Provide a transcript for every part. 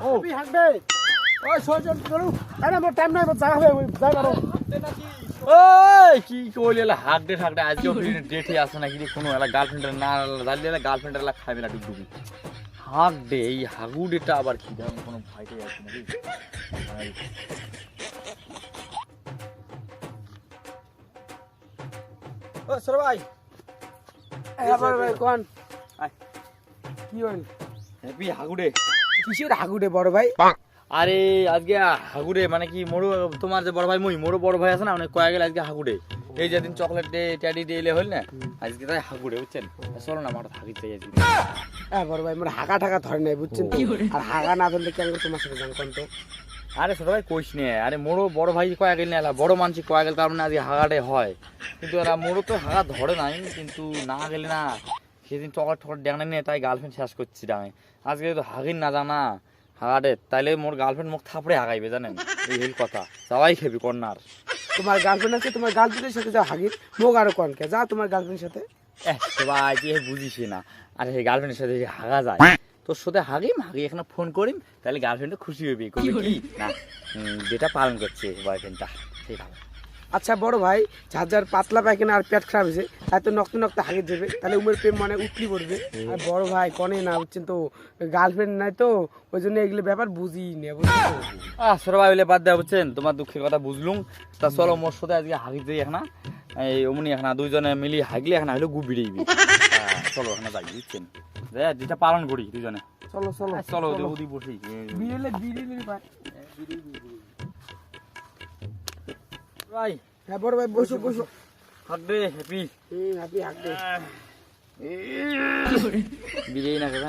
ও B হাঁকবে ওই সজন চলু আরে more time নাই যা হবে যাই পারো ওই কি কইলে হাক দে আজকে ডেটে আসে নাকি কোনো এলা গার্লফ্রেন্ডের না জানলে গার্লফ্রেন্ডের এলা খাবে না ডুবডুবি হাক দে এই হাগু ডেটা আবার কি ধরনের কোনো ফাইটে আছে নাকি ও সর ভাই আবার ভাই কোন কি হইল হ্যাপি হাগুডে কিসের হাগুডে বড় ভাই আরে আজকে হাগুডে মানে কি মোরো তোমার যে বড় ভাই মোরো বড় ভাই আছে না অনেক কয়া গেলে আজকে হাগুডে এই যেদিন চকলেট ডে ট্যাডি ডে এলে হল না আজকে তাই হাগুডে বুঝছেন চলো না মাথা হাগিতে যাই আজকে হ্যাঁ বড় ভাই মোর হাগা ঠাকা ধরে নাই বুঝছেন তো আর হাগা না ধরলে কেন তোমার সাথে যান কোন তো আরে ছোট ভাই কইস নে আরে মোরো বড় ভাই কয়া গেল না বড় মানসি কয়া গেল তার মানে আজকে হাগাটে হয় কিন্তু এরা মোরো তো হাগা ধরে নাই কিন্তু না গেলে না সেদিন চকলেট ঠকলেট ডাঙে নিয়ে তাই গার্লফ্রেন্ড শেষ করছি ডাঙে আজকে তো হাগিন না জানা হাগাটে তাইলে মোর গার্লফ্রেন্ড মুখ থাপড়ে হাগাইবে জানেন এই হল কথা সবাই খেবি কন্যার তোমার গার্লফ্রেন্ড আছে তোমার গার্লফ্রেন্ডের সাথে যাও হাগির মোক আরো কোন কে যাও তোমার গার্লফ্রেন্ডের সাথে ভাই যে বুঝিস না আরে সেই গার্লফ্রেন্ডের সাথে হাগা যায় তোর সাথে হাগি এখানে ফোন করিম তাহলে গার্লফ্রেন্ডটা খুশি হইবে কবি কি না যেটা পালন করছে বয়ফ্রেন্ডটা সেই ভালো আচ্ছা বড় ভাই যার পাতলা পায়খানা আর পেট খারাপ হয়েছে তাই তো নক্ত নক্ত হাগিয়ে দেবে তাহলে উমের প্রেম মানে উঠলি পড়বে আর বড় ভাই কনে না বুঝছেন তো গার্লফ্রেন্ড নাই তো ওই জন্য এগুলো ব্যাপার বুঝি নে বুঝছেন তো ছোট ভাই বলে বাদ দেওয়া বুঝছেন তোমার দুঃখের কথা বুঝলুম তা চলো মোর সাথে আজকে হাগি দিই এখন এই অমনি এখন দুইজনে মিলি হাগলি এখন হইলো গু বিড়াইবি চলো এখন যাই বুঝছেন যেটা পালন করি দুজনে চলো চলো চলো ওদি বসি বিড়েলে বিড়েলে ভাই ভাই হ্যাঁ বড় ভাই বসো বসো হাগ দে হ্যাপি হ্যাপি হাগ দে বিড়েই না কেন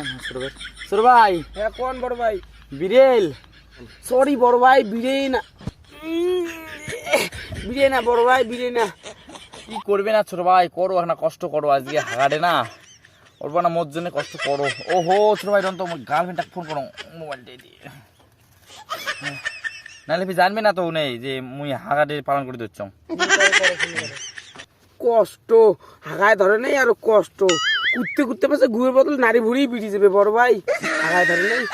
ছোট ভাই হ্যাঁ কোন বড় ভাই বিড়েল সরি বড় ভাই বিড়ে না বড় ভাই বিড়ে না কি করবে না ছোট ভাই করো এখন কষ্ট করো আজকে হাগাড়ে না ওরবা না মোর জন্য কষ্ট করো ওহো ছোট ভাই তো গার্লফ্রেন্ডটাকে ফোন করো মোবাইলটা দিয়ে নাহলে জানবে না তো নেই যে মুই হাগাড়ে পালন করে দিচ্ছ কষ্ট হাগায় ধরে নেই আর কষ্ট কুত্তে কুত্তে পাশে গুয়ের বদল নারী ভুড়ি পিটি যাবে বড় ভাই হাগায় ধরে নেই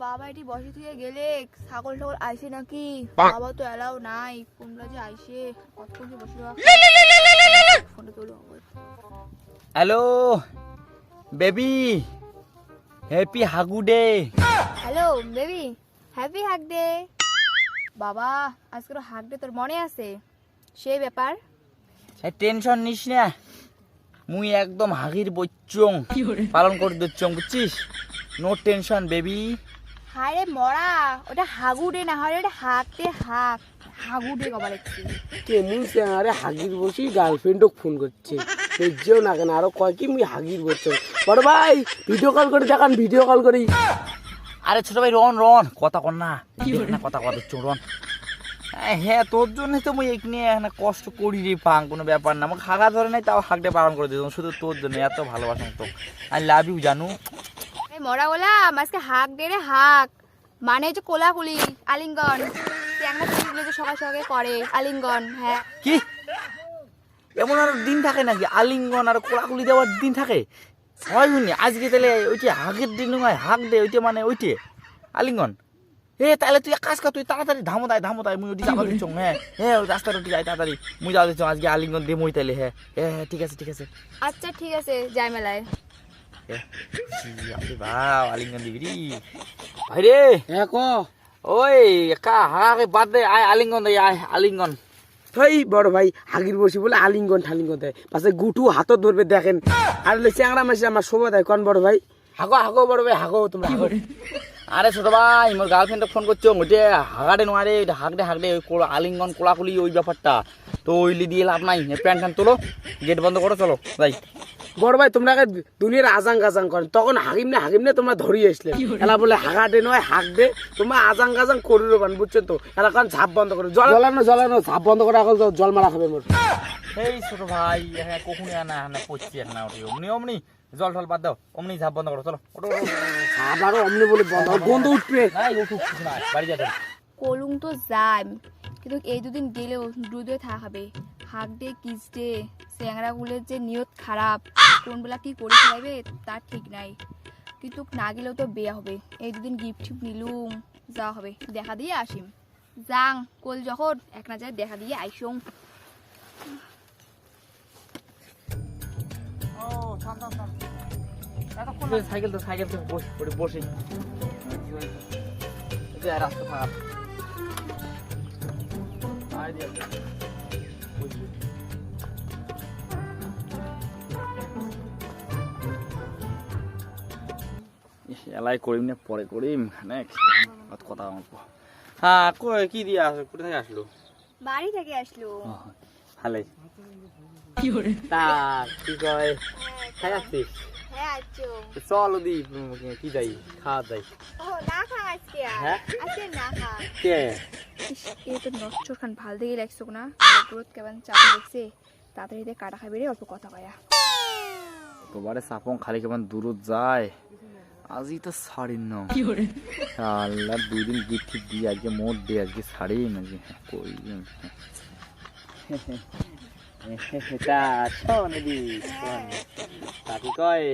বাবা এটি বসে থেকে গেলে ছাগল টাগল আইসে নাকি বাবা তো এলাও নাই কোনটা যে আইসে কতক্ষণ যে বসে ফোনটা তোলো হ্যালো বেবি হ্যাপি হাগু day hello baby happy hug day বাবা আজকে হাগ ডে তোর মনে আছে সেই ব্যাপার টেনশন নিস না মুই একদম হাগির বচ্চং পালন করে দিচ্ছং বুঝছিস নো টেনশন বেবি হায় রে মরা ওটা হাগু ডে না হয় ওটা হাগতে হাগু ডে কবা লিখছি কেমন আরে হাগির বসি গার্লফ্রেন্ডও ফোন করছে বুঝছেও না কেন আরো কয় কি মুই হাগির বসছে বড় ভাই ভিডিও কল করে দেখান ভিডিও কল করি আরে ছোট ভাই রন কথা কর না কথা দিচ্ছ রন হ্যাঁ তোর জন্য তো মুই এখানে কষ্ট করি রে পাং কোনো ব্যাপার না আমাকে হাগা ধরে নাই তাও হাগটা পালন করে দিতাম শুধু তোর জন্য এত ভালোবাসা তো আই লাভ ইউ জানু মরা বলা আজকে হাক দে রে হাক মানে যে কোলাকুলি আলিঙ্গন ট্যাংরা চুলগুলো যে সকাল সকালে করে আলিঙ্গন হ্যাঁ কি এমন আর দিন থাকে নাকি আলিঙ্গন আর কোলাকুলি দেওয়ার দিন থাকে হয় শুনি আজকে তাহলে ওইটি হাগের দিন নয় হাক দে ওইটা মানে ওইটে আলিঙ্গন তাহলে তুই কাজ কর তুই তাড়াতাড়ি ধামো তাই মুই ওটি যাবা দিচ্ছ হ্যাঁ ওই রাস্তাটা যাই তাড়াতাড়ি মুই যাওয়া দিচ্ছ আজকে আলিঙ্গন দিয়ে মই তাইলে হ্যাঁ ঠিক আছে আচ্ছা ঠিক আছে যাই মেলায় আলিঙ্গন দিবি রে ভাই রে হ্যাঁ ক ওই হাগাকে বাদ দে আয় আলিঙ্গন দে আয় আলিঙ্গন ভাই বড় ভাই হাগির বসি বলে আলিঙ্গন ঠালিঙ্গন দেয় পাশে গুটু হাতত ধরবে দেখেন আর চ্যাংরা মাসে আমার শোভা দেয় কোন বড় ভাই হাগো বড় ভাই হাগো তোমরা হাগো আরে ছোট ভাই মোর গার্লফ্রেন্ডটা ফোন করছো ওইটা হাগাড়ে নোয়ারে হাগড়ে ওই আলিঙ্গন কোলাকুলি ওই ব্যাপারটা তো ওইলি দিয়ে লাভ নাই প্যান্ট ফ্যান তোলো গেট বন্ধ করো চলো যাই বড় ভাই তোমরা দুনিয়ার আজাং গাজাং করেন তখন হাগিম না তোমরা ধরিয়ে আসলে এলা বলে হাগাটে নয় হাগ দে তোমরা আজাং গাজাং করে দেবেন বুঝছেন তো এলা কারণ ঝাপ বন্ধ করে জ্বলানো ঝাপ বন্ধ করে এখন জল মারা খাবে মোর এই ছোট ভাই হ্যাঁ কখনই আনা পড়ছি না ওটি অমনি জল টল বাদ দাও অমনি ঝাপ বন্ধ করো চলো আবারও অমনি বলে বন্ধ উঠবে বাড়ি যাবে কলুং তো যাই কিন্তু এই দুদিন গেলেও দুধে থাকবে হাক ডে কিস ডে চ্যাংরাগুলোর যে নিয়ত খারাপ কোনবেলা কি করে ফেলাইবে তার ঠিক নাই কিন্তু না গেলেও তো বেয়া হবে, এই দুদিন গিফট টিফট নিলুম, যা হবে দেখা দিয়ে আসিম। যাং কল যখন এক না যায় দেখা দিয়ে আইসং। সাইকেল তো বসে রাস্তা থাকা এলাই করিম না পরে করিম কথা হ্যাঁ কি দিয়ে আসলো কোথা থেকে আসলো বাড়ি থেকে আসলো। ভালোই তা কি কয় খাই আসছিস হ্যাঁ আচ্ছা। চল ওদি কি যাই খাওয়া যাই ও না খা আজকে আর হ্যাঁ? আজকে না খা। কে এই তো নষ্ট খান ভাল দেখে লাগছো না, গ্রোথ কেমন চাপ দেখছে, তাড়াতাড়ি দিয়ে কাটা খাবে রে, অল্প কথা কয়া। তোবারে সাপং খালি কেমন দূর যায় আজই তো ছাড়িন না আল্লাহ 2 দিন গিফট দিয়ে আজকে মোট দিয়ে আজকে ছাড়ি নাকি কই তা শোন দি শোন তাকি কয়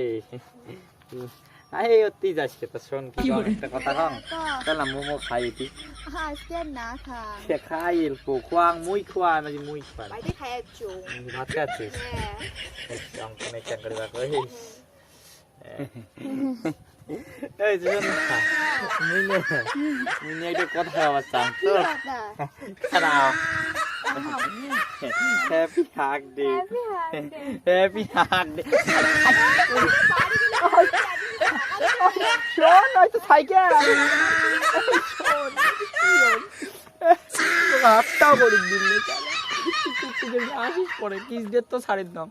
আই অতি যাচ্ছে তো শোন কি একটা কথা কম চল না মোমো খাই তুই আজকে আর না খা, সে খাই পো খোয়াং মুই খোয়া নাকি মুই খোয়া বাইরে খাই আছো। ভাত খাচ্ছিস হ্যাঁ অঙ্ক নেই চাকরি বাকরি এই যে না মুই একটা কথা আবার চান তো খারাপ happy hug day happy hug day শোন হয়তো সাইকেল হাতটাও করে দিলে আসিস পরে কিস দিয়ে তো ছাড়ির দাম